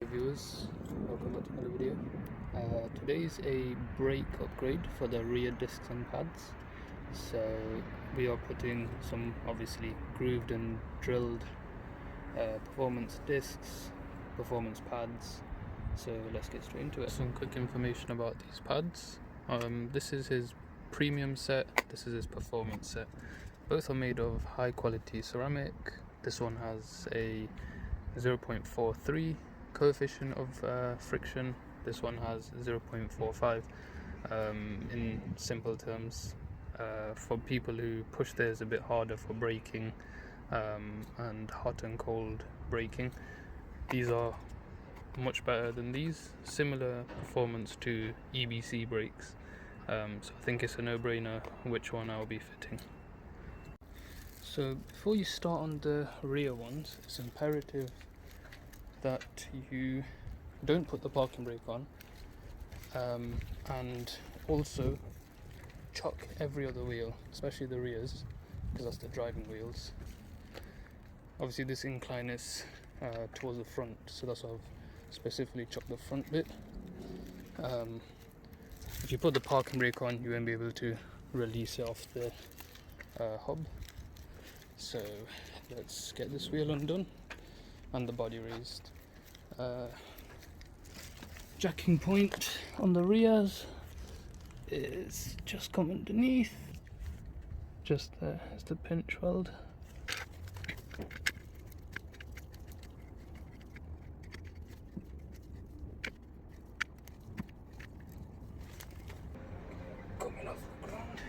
Viewers, welcome back to another video. Today is a brake upgrade for the rear discs and pads. So we are putting some obviously grooved and drilled performance discs, performance pads. So let's get straight into it. Some quick information about these pads. This is his premium set, this is his performance set. Both are made of high quality ceramic. This one has a 0.43 coefficient of friction. This one has 0.45. In simple terms, for people who push theirs a bit harder for braking and hot and cold braking, these are much better than these. Similar performance to EBC brakes, so I think it's a no-brainer which one I'll be fitting. So before you start on the rear ones, it's imperative that you don't put the parking brake on, and also chock every other wheel, especially the rears, because that's the driving wheels. Obviously this incline is towards the front, so that's why I've specifically chocked the front bit. If you put the parking brake on, you won't be able to release it off the hub. So let's get this wheel undone and the body raised. Jacking point on the rears is just come underneath, just there is the pinch weld. Coming off the ground.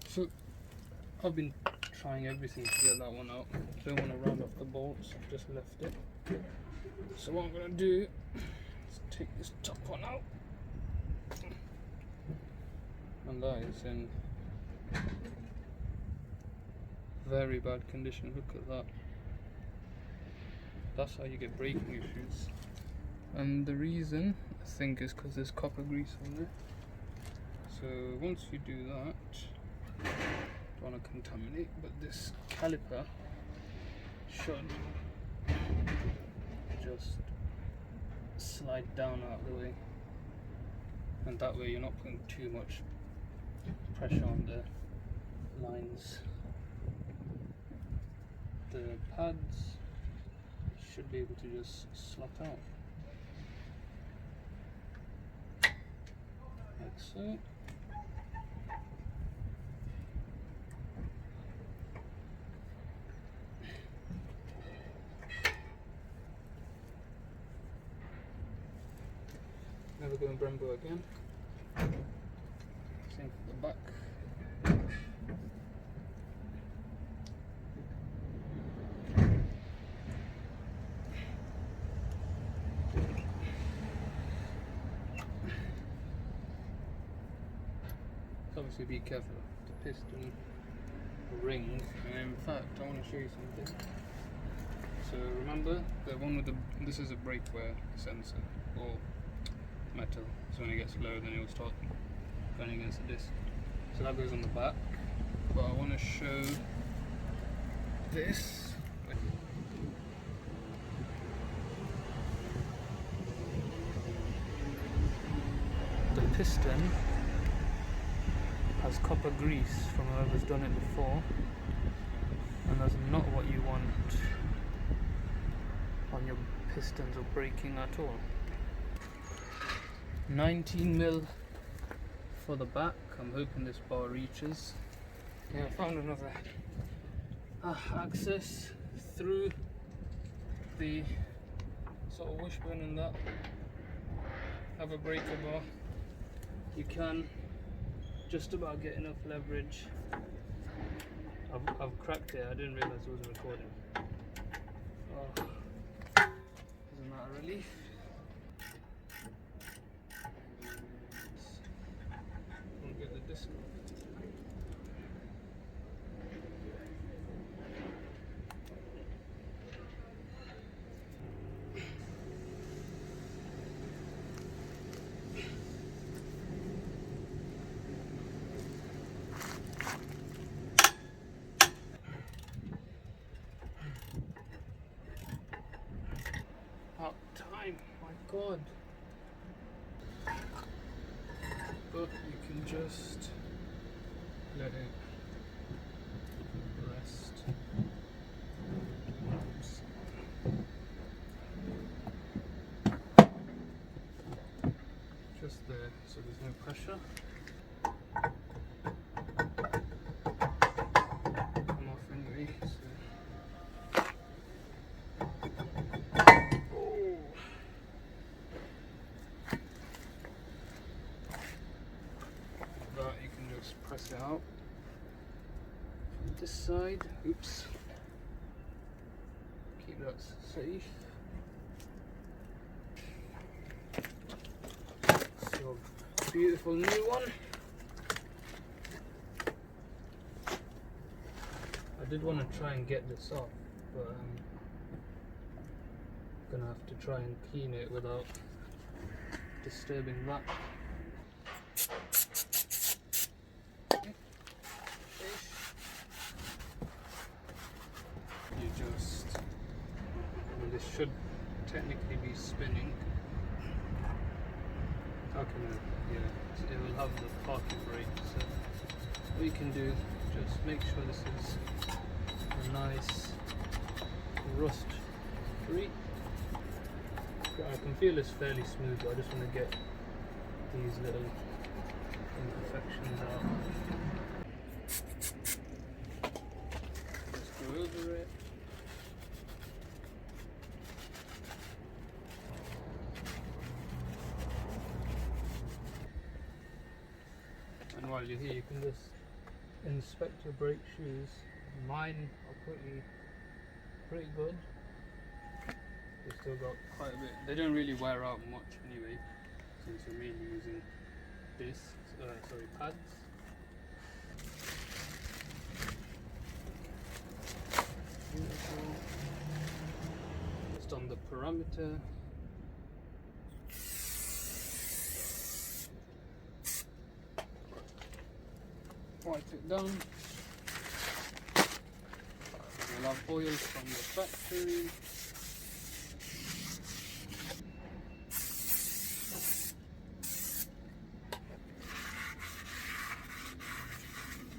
So I've been trying everything to get that one out. Don't want to round off the bolts, I've just left it. So what I'm going to do is take this top one out, and that is in very bad condition. Look at that. That's how you get braking issues, and the reason I think is because there's copper grease on there. So once you do that, don't want to contaminate, but this caliper should just slide down out of the way, and that way you're not putting too much pressure on the lines. The pads should be able to just slot out like so. Never going Brembo again. Same for the back. Obviously be careful of the piston ring, and in fact I want to show you something. So remember the one with the, this is a brake wear sensor or metal, so when it gets low then it will start going against the disc. So that goes on the back, but I want to show this. The piston has copper grease from whoever's done it before, and that's not what you want on your pistons or braking at all. 19mm for the back. I'm hoping this bar reaches. Yeah, I found another access through the sort of wishbone and that. Have a breaker bar. You can just about get enough leverage. I've cracked it, I didn't realise it was recording. Oh, isn't that a relief? Won't get the disc. About time, my god. But you can just let it rest. Oops. Just there, so there's no pressure. I'm off anyway, so. Oh. That you can just press it out. From this side, oops. Keep that safe. So beautiful new one. I did want to try and get this off, but I'm gonna have to try and clean it without disturbing that. You just, well, this should technically be spinning. How can yeah, it will have the parking brake, so what you can do, just make sure this is a nice rust free. I can feel it's fairly smooth, but I just want to get these little imperfections out. Just go over it. And while you're here, you can just inspect your brake shoes. Mine are pretty good. They've still got quite a bit. They don't really wear out much anyway, since we're mainly using discs, pads. Beautiful. Just on the parameter. Wipe it down. We'll have oil from the factory.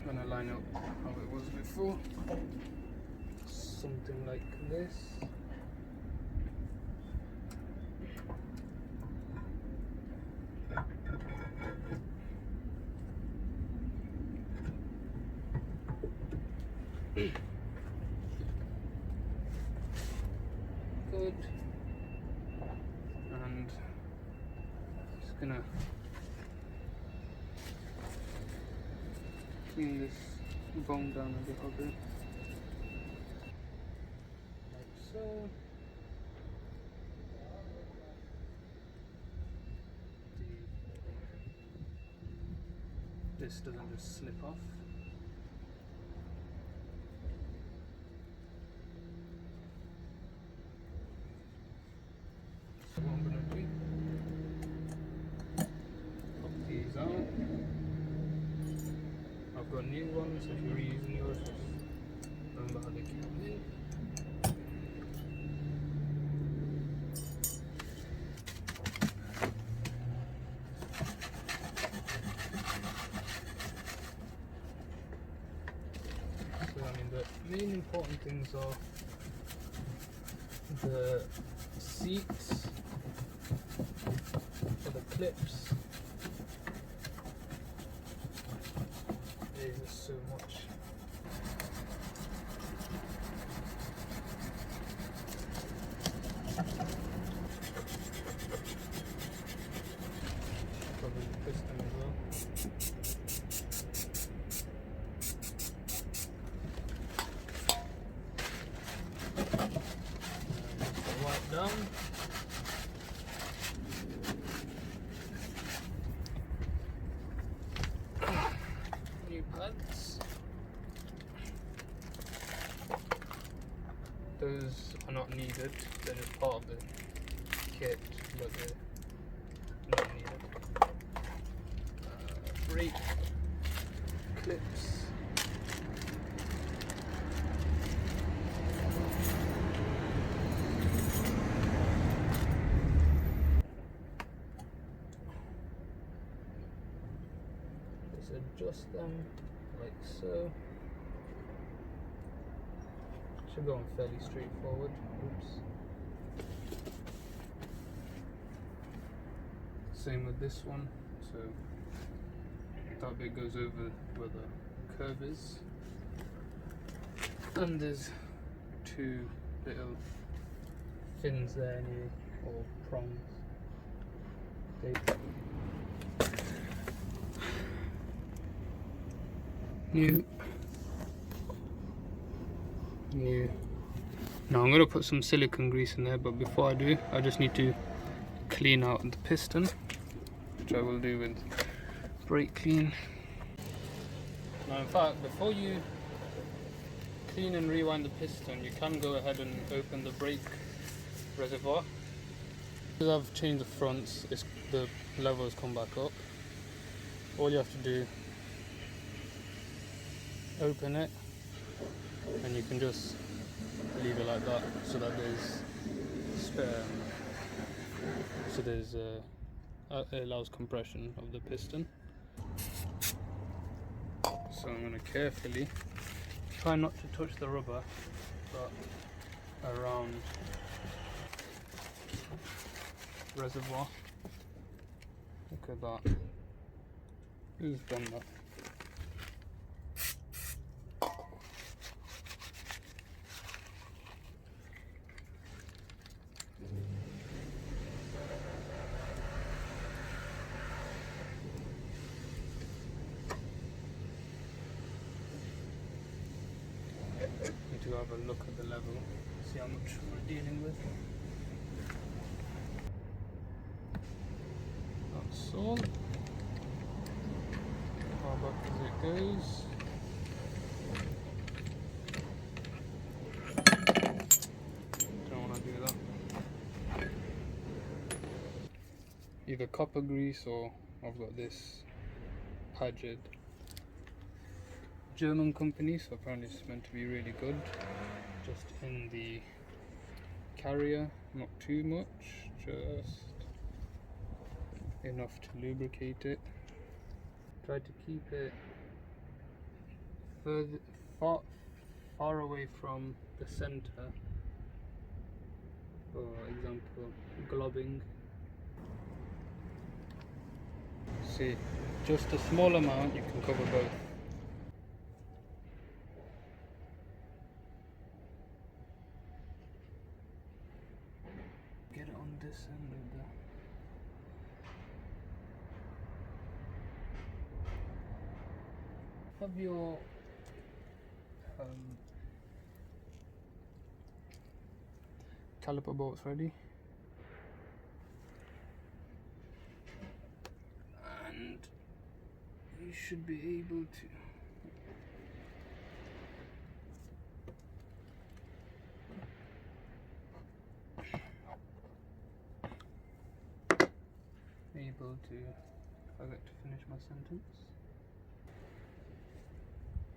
I'm gonna line up how it was before. Something like this. Good. And just gonna clean this bone down a little bit, like so. This doesn't just slip off. So what I'm going to do, pop these out. I've got new ones, so if you're reusing yours, just remember how they came in. So I mean, the main important things are the seats for the clips. There's just so much. down. New pads. Those are not needed, they're just part of the kit, but they're not needed. Brake clips. Just adjust them like so. Should go on fairly straightforward. Oops. Same with this one. So that bit goes over where the curve is. And there's two little fins there anyway, or prongs. New. Now I'm going to put some silicone grease in there, but before I do, I just need to clean out the piston, which I will do with brake clean. Now in fact, before you clean and rewind the piston, you can go ahead and open the brake reservoir. Because I've changed the fronts, the level has come back up. All you have to do, open it, and you can just leave it like that, so that there's spare, it allows compression of the piston. So I'm going to carefully try not to touch the rubber, but around reservoir. Look at that. Who's done that? Need to have a look at the level, see how much we're dealing with. That's all. Far back as it goes. Don't want to do that. Either copper grease, or I've got this Padgett German company, so apparently it's meant to be really good. Just in the carrier, not too much, just enough to lubricate it. Try to keep it far away from the center. For example, globbing. See, just a small amount, you can cover both. Get it on this end of the have your caliper bolts ready, and you should be able to if I get to finish my sentence.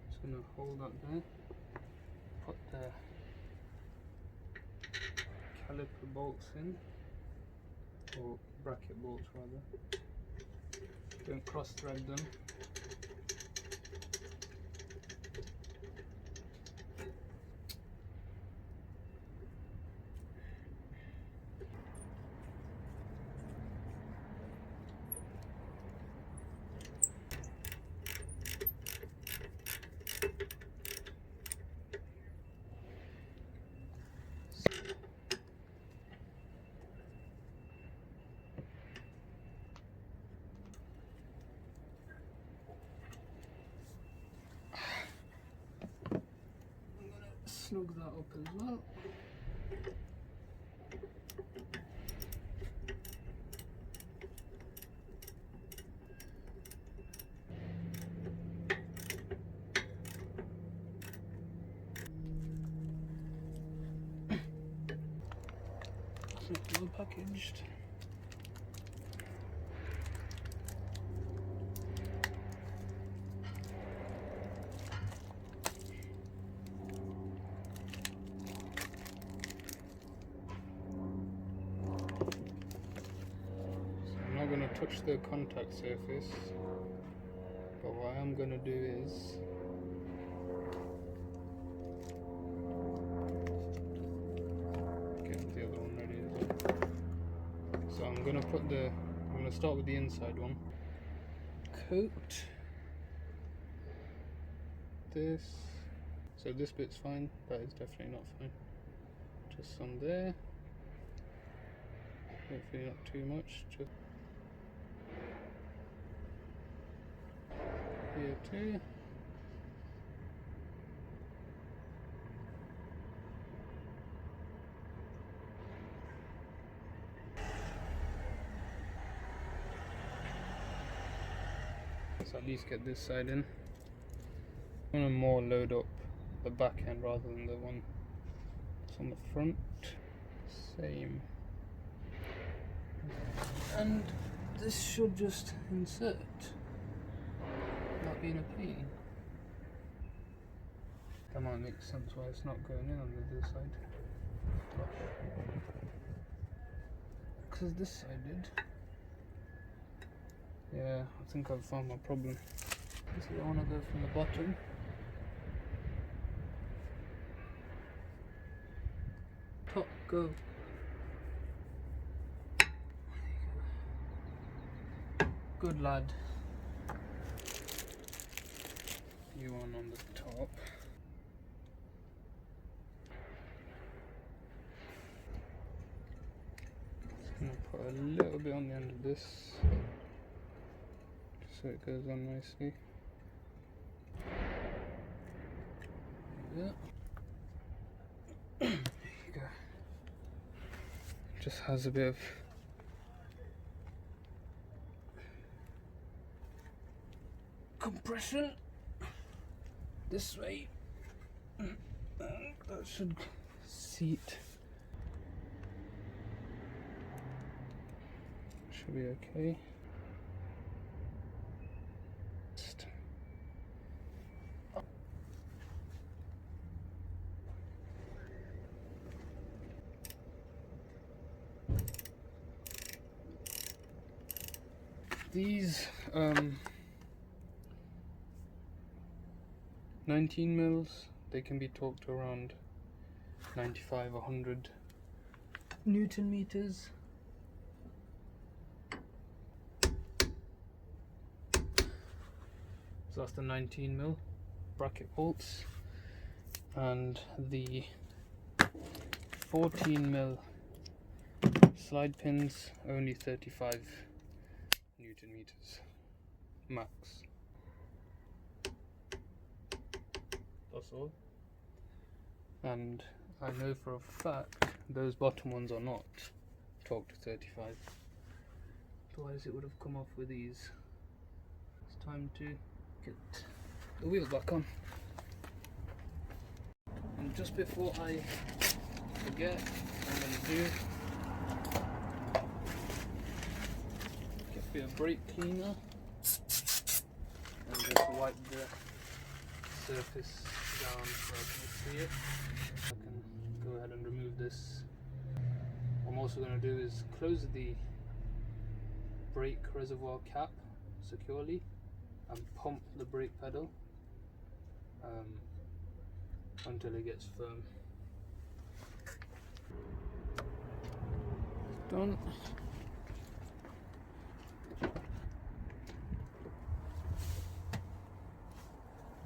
Just gonna hold that there, put the caliper bolts in, or bracket bolts rather. Don't cross thread them. Snug that up as well. well packaged. I'm not going to touch the contact surface, but what I am going to do is get the other one ready as well. So I'm going to start with the inside one. Coat this. So this bit's fine, that is definitely not fine. Just some there. Hopefully not too much. Just here too. Let's at least get this side in. I'm gonna more load up the back end rather than the one that's on the front. Same. And this should just insert, not being a pain. That might make sense why it's not going in on the other side. Because this side did. Yeah, I think I've found my problem. This is I want to go from the bottom. Top, go. Good lad. You one on the top. Just gonna put a little bit on the end of this, just so it goes on nicely. There you go. Just has a bit of compression this way. That should seat. Should be okay. These 19 mils, they can be torqued to around 95 or 100 Newton meters. So that's the 19 mil bracket bolts, and the 14 mil slide pins only 35 Newton meters max. That's all. And I know for a fact those bottom ones are not torqued to 35. Otherwise it would have come off with these. It's time to get the wheel back on. And just before I forget, I'm going to do get a bit of brake cleaner and just wipe the surface down so I can see it. I can go ahead and remove this. What I'm also going to do is close the brake reservoir cap securely and pump the brake pedal until it gets firm. Done.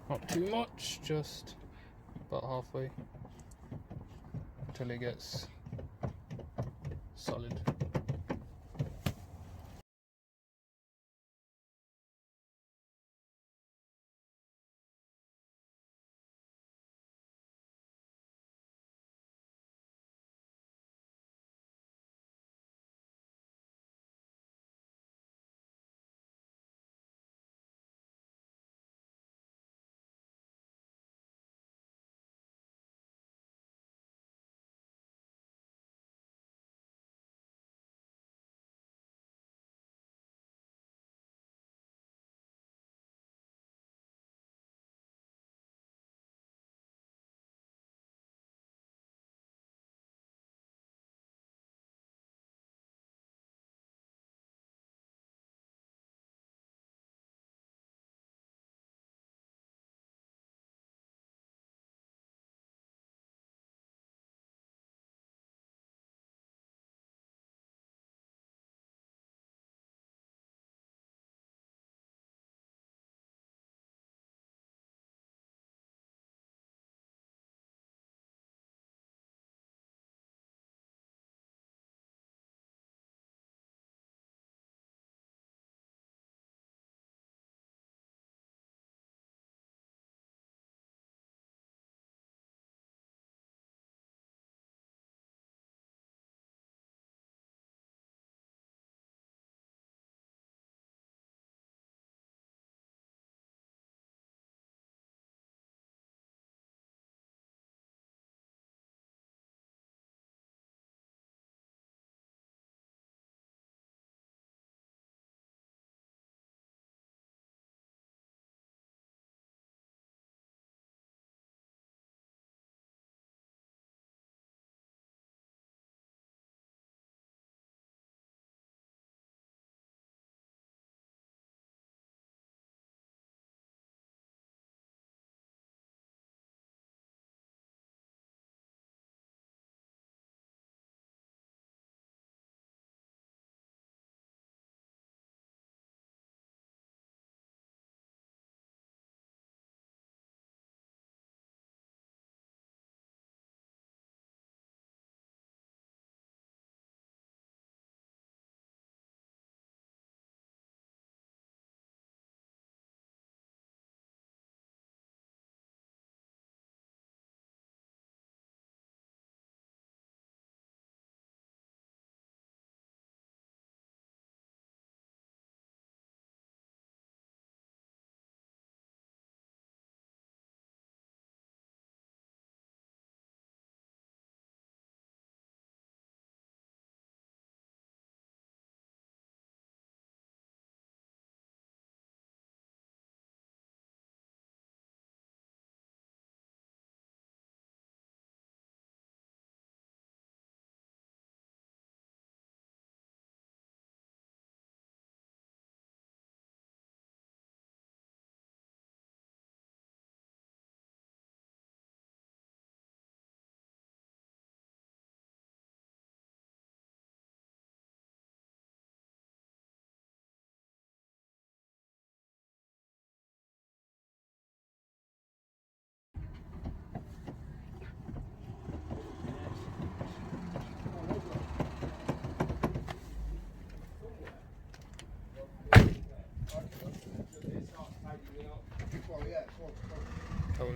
Not too much, just about halfway until it gets solid.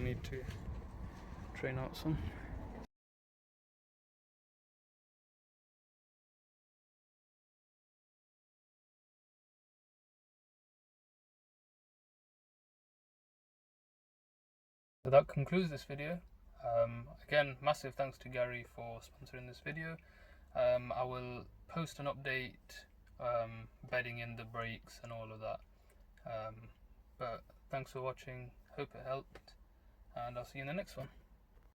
need to train out some. So that concludes this video. Again, massive thanks to Gary for sponsoring this video. I will post an update bedding in the brakes and all of that. But thanks for watching, hope it helped, and I'll see you in the next one.